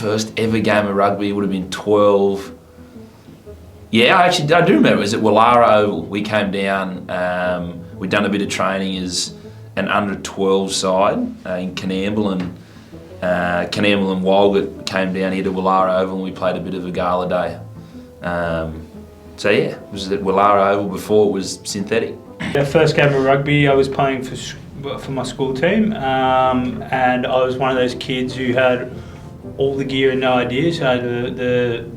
first ever game of rugby would have been 12. Yeah, I do remember. It was at Wallara Oval. We came down, we'd done a bit of training as an under-12 side in Canamble, and Walgett came down here to Wallara Oval and we played a bit of a gala day. So yeah, it was at Wallara Oval before it was synthetic. The first game of rugby, I was playing for my school team, and I was one of those kids who had all the gear and no idea. So the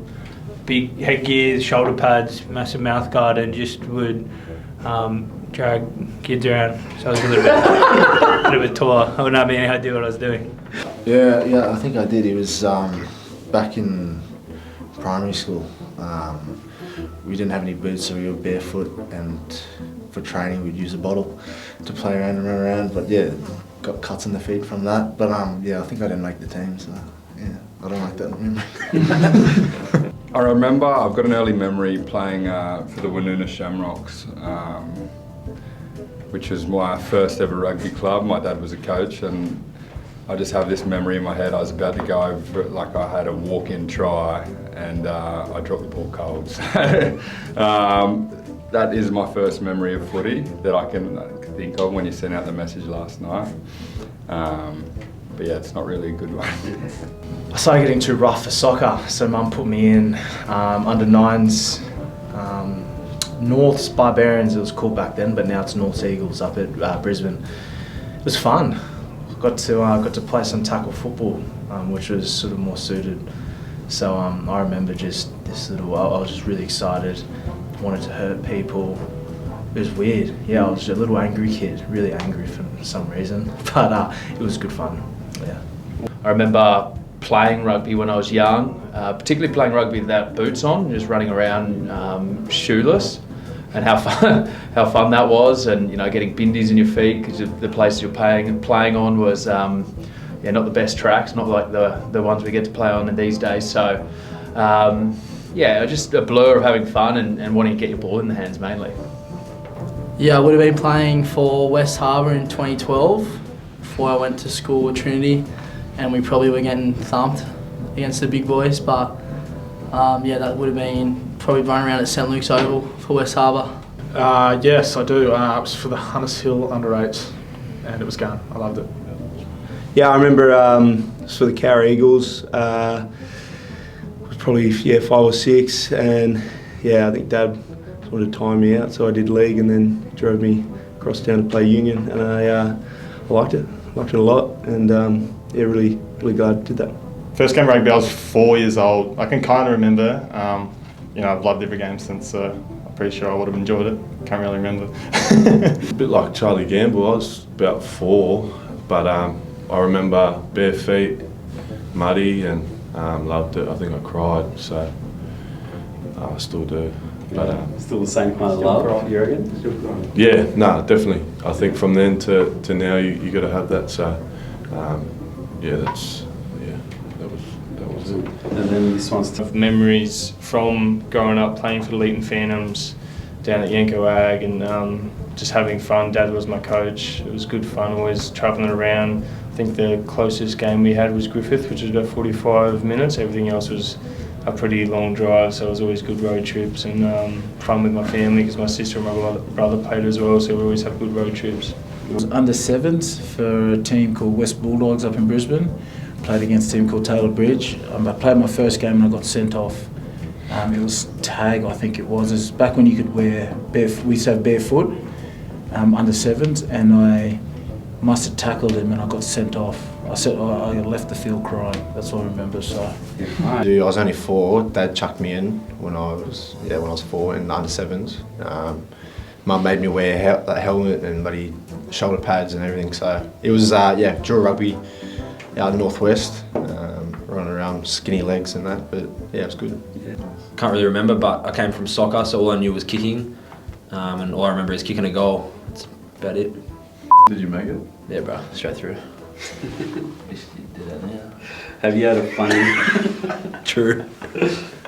big headgear, shoulder pads, massive mouth guard, and just would drag kids around. So I was a little bit taller. I wouldn't have any idea what I was doing. Yeah, I think I did. It was back in primary school. We didn't have any boots, so we were barefoot, and for training we'd use a bottle to play around and run around. But yeah, got cuts in the feet from that. But yeah, I think I didn't make the team, so yeah, I don't like that memory. I remember, I've got an early memory playing for the Woonona Shamrocks, which was my first ever rugby club. My dad was a coach, and I just have this memory in my head. I was about to go over it, like I had a walk-in try, and I dropped the ball cold. So, that is my first memory of footy that I can think of when you sent out the message last night. But yeah, it's not really a good one. I started getting too rough for soccer, so Mum put me in under 9s, Norths Barbarians it was called back then, but now it's North Eagles up at Brisbane. It was fun. Got to play some tackle football, which was sort of more suited. So I remember just this little. I was just really excited, wanted to hurt people. It was weird. Yeah, I was a little angry kid, really angry for some reason, but it was good fun. Yeah. I remember playing rugby when I was young, particularly playing rugby without boots on, just running around shoeless, and how fun that was, and you know, getting bindies in your feet because the place you're playing on was yeah, not the best tracks, not like the ones we get to play on in these days. So yeah, just a blur of having fun and wanting to get your ball in the hands mainly. Yeah, I would have been playing for West Harbour in 2012 before I went to school at Trinity, and we probably were getting thumped against the big boys, but yeah, that would have been probably running around at St Luke's Oval for West Harbour. Yes, I do. It was for the Hunters Hill under-8s, and it was going. I loved it. Yeah, I remember it was for the Cowra Eagles. It was probably 5 or 6, and yeah, I think Dad wanted to time me out, so I did league and then drove me across town to play union, and I liked it a lot, and yeah, really glad I did that. First game of rugby, I was 4 years old. I can kind of remember. You know, I've loved every game since. I'm pretty sure I would have enjoyed it. Can't really remember. A bit like Charlie Gamble. I was about 4, but I remember bare feet, muddy, and loved it. I think I cried, so I still do. But, still the same kind of love, you reckon? Yeah, no, definitely. I think from then to now, you got to have that. So, yeah, that was it. And then this one's memories from growing up playing for the Leeton Phantoms down at Yanko Ag, and just having fun. Dad was my coach. It was good fun, always travelling around. I think the closest game we had was Griffith, which was about 45 minutes. Everything else was a pretty long drive, so it was always good road trips and fun with my family because my sister and my brother played as well, so we always have good road trips. I was under 7s for a team called West Bulldogs up in Brisbane. Played against a team called Taylor Bridge. I played my first game and I got sent off. It was tag, I think it was. It was back when you could wear we used to have barefoot under 7s, and I must have tackled him and I got sent off. I left the field crying. That's all I remember. So. I was only 4. Dad chucked me in when I was 4 in under 7s. Mum made me wear a helmet and bloody shoulder pads and everything. So it was dual rugby out in Northwest, running around skinny legs and that. But yeah, it was good. Can't really remember, but I came from soccer, so all I knew was kicking, and all I remember is kicking a goal. That's about it. Did you make it? Yeah, bro, straight through. Have you had a funny... True.